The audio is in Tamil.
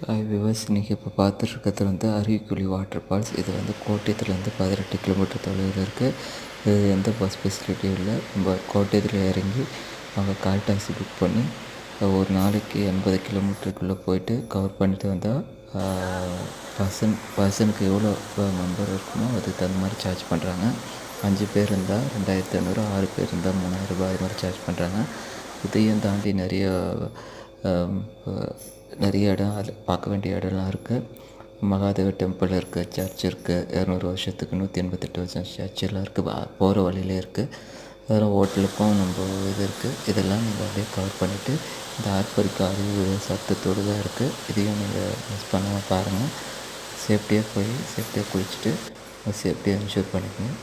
ஹாய் விவர்ஸ், இன்றைக்கி இப்போ பார்த்துட்ருக்கிறது வந்து அருவிக்குழி வாட்டர் ஃபால்ஸ். இது வந்து கோட்டயத்துலேருந்து 18 கிலோமீட்டர் தொலைவில் இருக்குது. இது எந்த பஸ் ஃபெசிலிட்டியும் இல்லை. நம்ம கோட்டயத்தில் இறங்கி அங்கே கால் டாக்ஸி புக் பண்ணி ஒரு நாளைக்கு 80 கிலோமீட்டருக்குள்ளே போயிட்டு கவர் பண்ணிட்டு வந்தால் பர்சனுக்கு எவ்வளோ மெம்பர் இருக்குமோ அதுக்கு தகுந்த மாதிரி சார்ஜ் பண்ணுறாங்க. 5 பேர் இருந்தால் 2500, 6 பேர் இருந்தால் 3000 ரூபாய் இது மாதிரி சார்ஜ் பண்ணுறாங்க. இதையும் தாண்டி நிறைய இடம் அது பார்க்க வேண்டிய இடம்லாம் இருக்குது. மகாதேவ டெம்பிள் இருக்குது, சர்ச் இருக்குது, 200 வருஷத்துக்கு 188 வருஷம் சர்ச்செல்லாம் இருக்குது, போகிற வழியிலே இருக்குது. அதெல்லாம் ஹோட்டலுக்கும் நம்ம இது இருக்குது. இதெல்லாம் நீங்கள் அப்படியே கவர் பண்ணிவிட்டு இந்த ஆர்ப்பரிக்க அறிவு சத்தத்தோடு தான் இருக்குது. இதையும் நீங்கள் மிஸ் பண்ணாமல் பாருங்கள். சேஃப்டியாக போய் சேஃப்டியாக குளிச்சுட்டு சேஃப்டியாக என்ஷூர் பண்ணிக்கணும்.